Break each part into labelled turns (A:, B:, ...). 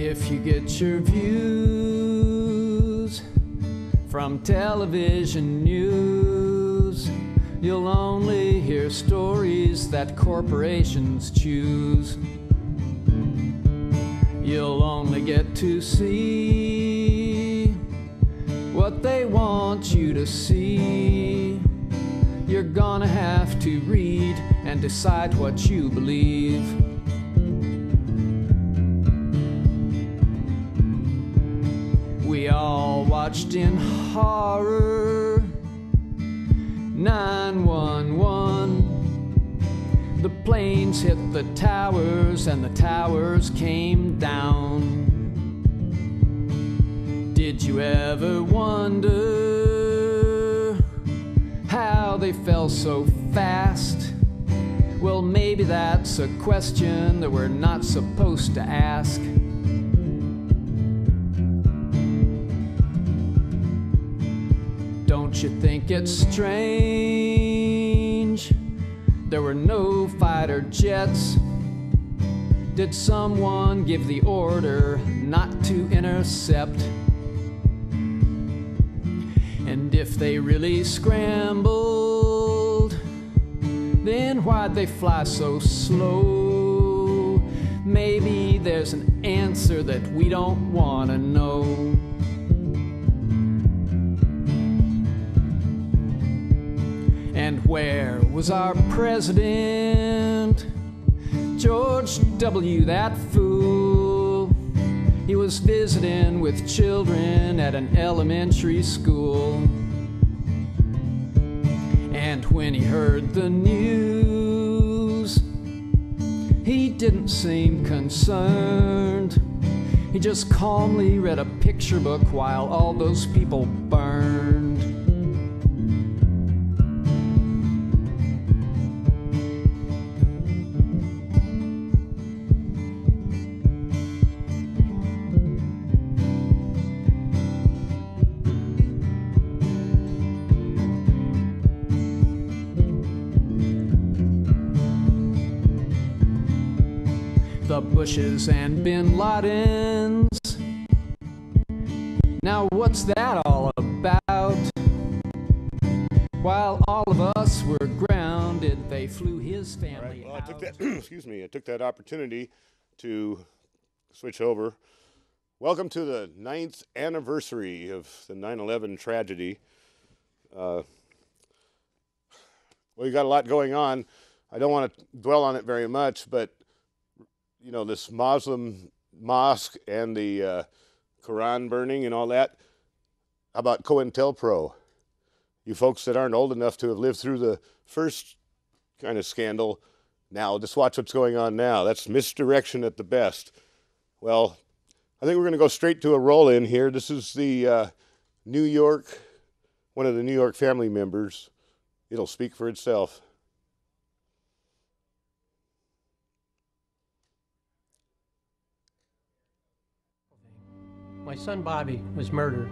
A: If you get your views from television news, you'll only hear stories that corporations choose. You'll only get to see what they want you to see. You're gonna have to read and decide what you believe. We all watched in horror 911. The planes hit the towers and the towers came down. Did you ever wonder how they fell so fast? Well, maybe that's a question that we're not supposed to ask. Don't you think it's strange there were no fighter jets? Did someone give the order not to intercept? And if they really scrambled, then why'd they fly so slow? Maybe there's an answer that we don't want to know. And where was our president? George W., that fool. He was visiting with children at an elementary school. And when he heard the news, he didn't seem concerned. He just calmly read a picture book while all those people burned. The Bushes and Bin Ladens. Now what's that all about? While all of us were grounded, they flew his family
B: out.
A: I
B: took that, excuse me, I took that opportunity to switch over. Welcome to the 9th anniversary of the 9/11 tragedy. Well, you got a lot going on. I don't want to dwell on it very much, but you know, this Muslim mosque and the Quran burning and all that. How about COINTELPRO? You folks that aren't old enough to have lived through the first kind of scandal, now just watch what's going on now. That's misdirection at the best. Well, I think we're going to go straight to a roll-in here. This is the New York, one of the New York family members. It'll speak for itself.
C: My son Bobby was murdered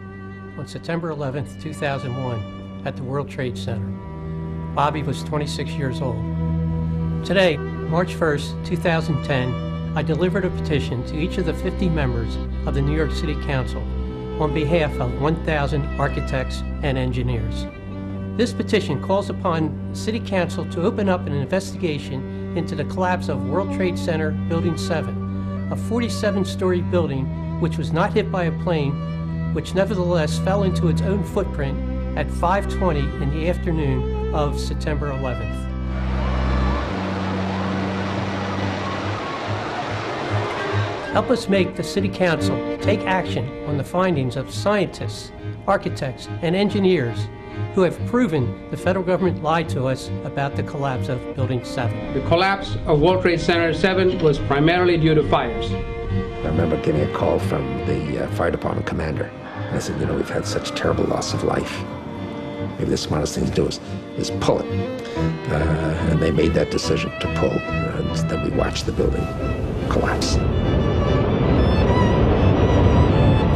C: on September 11th, 2001 at the World Trade Center. Bobby was 26 years old. Today, March 1st, 2010, I delivered a petition to each of the 50 members of the New York City Council on behalf of 1,000 architects and engineers. This petition calls upon the City Council to open up an investigation into the collapse of World Trade Center Building 7, a 47-story building which was not hit by a plane, which nevertheless fell into its own footprint at 5:20 in the afternoon of September 11th. Help us make the City Council take action on the findings of scientists, architects, and engineers who have proven the federal government lied to us about the collapse of Building 7.
D: The collapse of World Trade Center 7 was primarily due to fires.
E: I remember getting a call from the fire department commander. And I said, you know, we've had such terrible loss of life. Maybe the smartest thing to do is pull it. And they made that decision to pull. And then we watched the building collapse.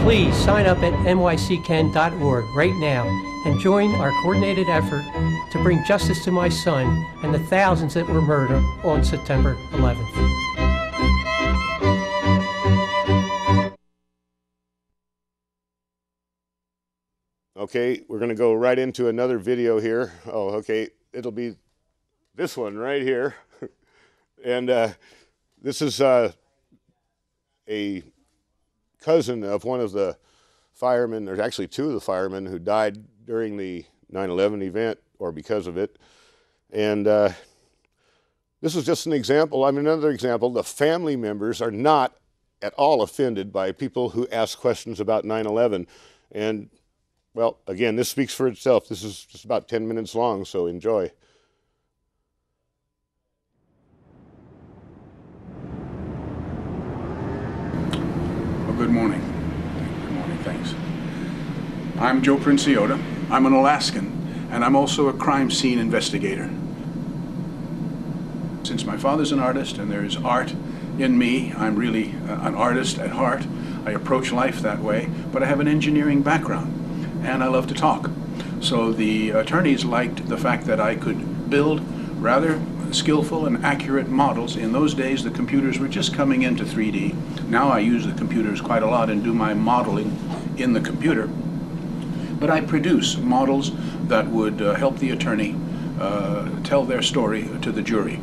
C: Please sign up at nyccan.org right now and join our coordinated effort to bring justice to my son and the thousands that were murdered on September 11th.
B: Okay, we're going to go right into another video here. Oh, okay, it'll be this one right here. And this is a cousin of one of the firemen. There's actually two of the firemen who died during the 9/11 event or because of it. And this is just an example. I mean, another example. The family members are not at all offended by people who ask questions about 9/11. And, well, again, this speaks for itself. This is just about 10 minutes long, so enjoy.
F: Well, good morning. Good morning, thanks. I'm Joe Princiota. I'm an Alaskan, and I'm also a crime scene investigator. Since my father's an artist and there's art in me, I'm really an artist at heart. I approach life that way, but I have an engineering background and I love to talk. So the attorneys liked the fact that I could build rather skillful and accurate models. In those days, the computers were just coming into 3D. Now I use the computers quite a lot and do my modeling in the computer. But I produce models that would help the attorney tell their story to the jury.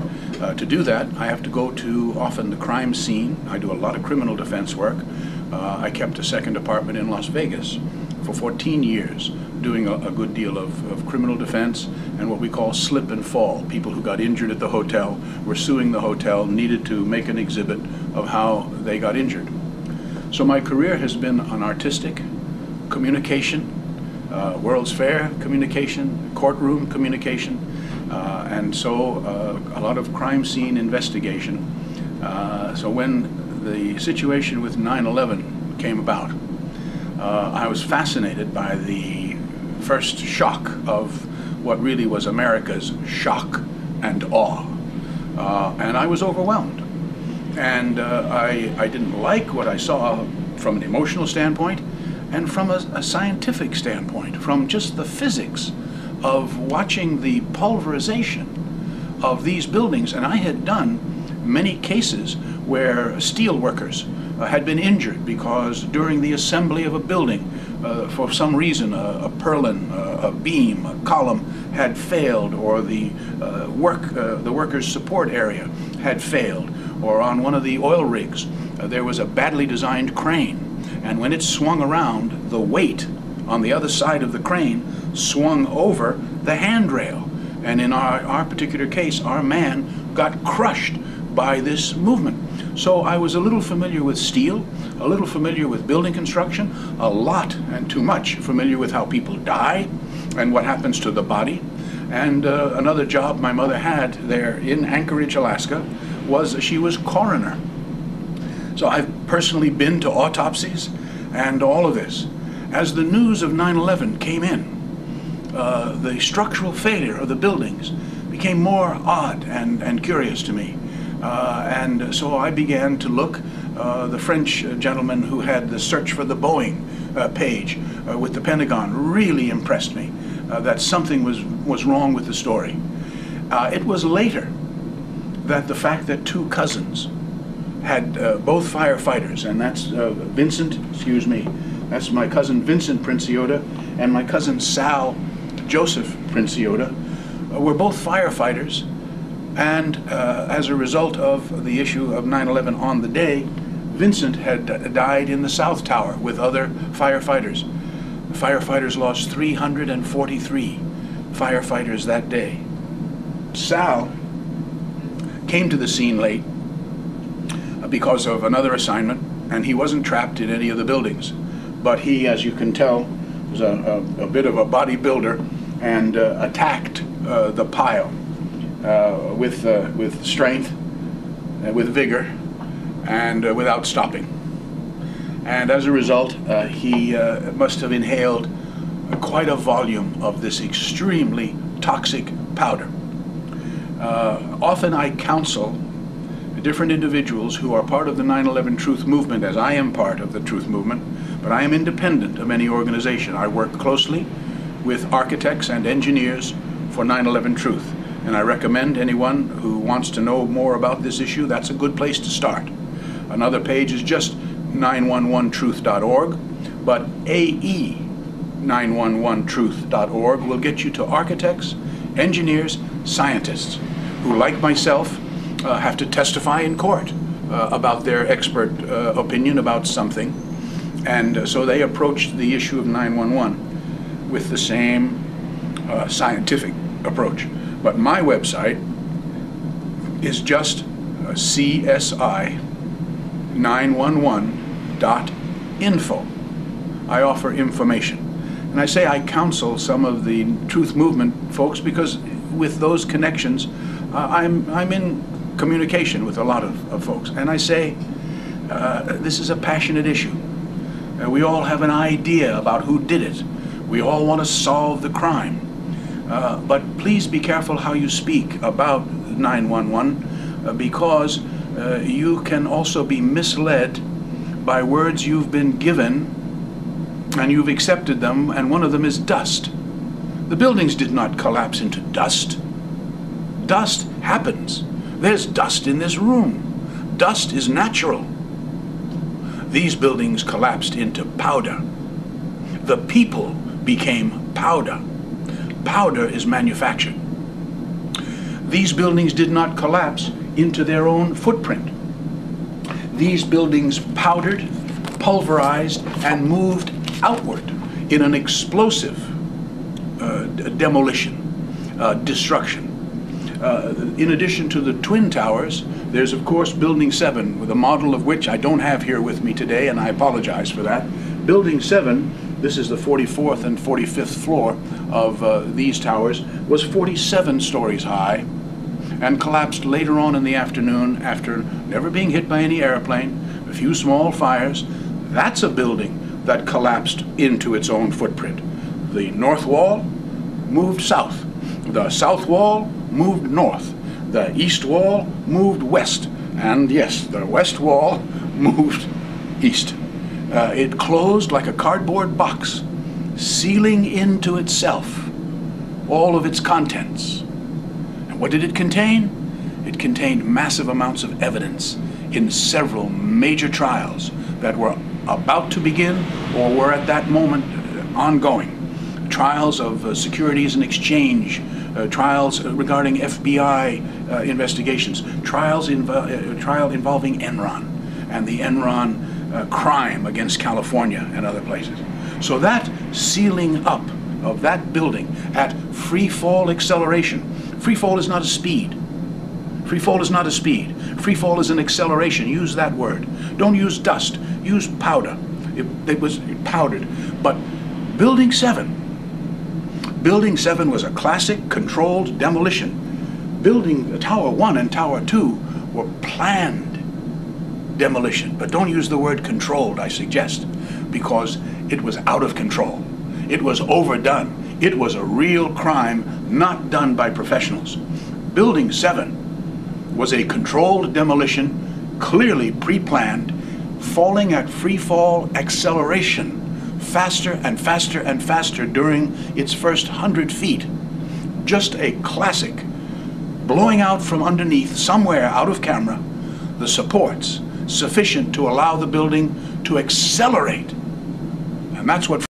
F: To do that, I have to go to often the crime scene. I do a lot of criminal defense work. I kept a second apartment in Las Vegas for 14 years, doing a good deal of criminal defense and what we call slip and fall. People who got injured at the hotel were suing the hotel, needed to make an exhibit of how they got injured. So my career has been on artistic, communication, World's Fair communication, courtroom communication, and so a lot of crime scene investigation. So when the situation with 9/11 came about, I was fascinated by the first shock of what really was America's shock and awe. And I was overwhelmed. And I didn't like what I saw from an emotional standpoint and from a scientific standpoint, from just the physics of watching the pulverization of these buildings. And I had done many cases where steel workers had been injured because during the assembly of a building, for some reason, a purlin, a beam, a column had failed, or the workers' support area had failed, or on one of the oil rigs, there was a badly designed crane. And when it swung around, the weight on the other side of the crane swung over the handrail. And in our particular case, our man got crushed by this movement. So I was a little familiar with steel, a little familiar with building construction, a lot and too much familiar with how people die and what happens to the body. And another job my mother had there in Anchorage, Alaska, was she was coroner. So I've personally been to autopsies and all of this. As the news of 9/11 came in, the structural failure of the buildings became more odd and curious to me. And so I began to look. The French gentleman who had the search for the Boeing page with the Pentagon really impressed me that something was wrong with the story. It was later that the fact that two cousins had both firefighters, and that's that's my cousin Vincent Princiota and my cousin Sal Joseph Princiota, were both firefighters. And as a result of the issue of 9/11 on the day, Vincent had died in the South Tower with other firefighters. The firefighters lost 343 firefighters that day. Sal came to the scene late because of another assignment, and he wasn't trapped in any of the buildings. But he, as you can tell, was a bit of a bodybuilder and attacked the pile with strength, with vigor, and without stopping. And as a result, he must have inhaled quite a volume of this extremely toxic powder. Often I counsel different individuals who are part of the 9/11 Truth Movement, as I am part of the Truth Movement, but I am independent of any organization. I work closely with architects and engineers for 9/11 Truth, and I recommend anyone who wants to know more about this issue, that's a good place to start. Another page is just 911truth.org, but AE 911truth.org will get you to architects, engineers, scientists who, like myself, have to testify in court about their expert opinion about something. And so they approached the issue of 911 with the same scientific approach. But my website is just CSI911.info. I offer information. And I say I counsel some of the truth movement folks because with those connections, I'm in communication with a lot of folks. And I say, this is a passionate issue. We all have an idea about who did it. We all want to solve the crime. But please be careful how you speak about 911 because you can also be misled by words you've been given and you've accepted them, and one of them is dust. The buildings did not collapse into dust. Dust happens. There's dust in this room. Dust is natural. These buildings collapsed into powder. The people became powder. Powder is manufactured. These buildings did not collapse into their own footprint. These buildings powdered, pulverized, and moved outward in an explosive demolition, destruction. In addition to the Twin Towers, there's of course Building 7, with a model of which I don't have here with me today, and I apologize for that. Building 7, this is the 44th and 45th floor of these towers, was 47 stories high and collapsed later on in the afternoon after never being hit by any airplane, a few small fires. That's a building that collapsed into its own footprint. The north wall moved south. The south wall moved north. The east wall moved west. And yes, the west wall moved east. It closed like a cardboard box, sealing into itself all of its contents. And what did it contain? It contained massive amounts of evidence in several major trials that were about to begin or were at that moment ongoing. Trials of Securities and Exchange, trials regarding FBI investigations, trial involving Enron and the Enron crime against California and other places. So that sealing up of that building at free fall acceleration. Free fall is not a speed. Free fall is not a speed. Free fall is an acceleration. Use that word. Don't use dust. Use powder. It was powdered. But Building 7 was a classic controlled demolition. Building Tower 1 and Tower 2 were planned demolition. But don't use the word controlled, I suggest, because it was out of control. It was overdone. It was a real crime not done by professionals. Building 7 was a controlled demolition, clearly pre-planned, falling at free fall acceleration, faster and faster and faster during its first 100 feet. Just a classic, blowing out from underneath, somewhere out of camera, the supports sufficient to allow the building to accelerate. And that's what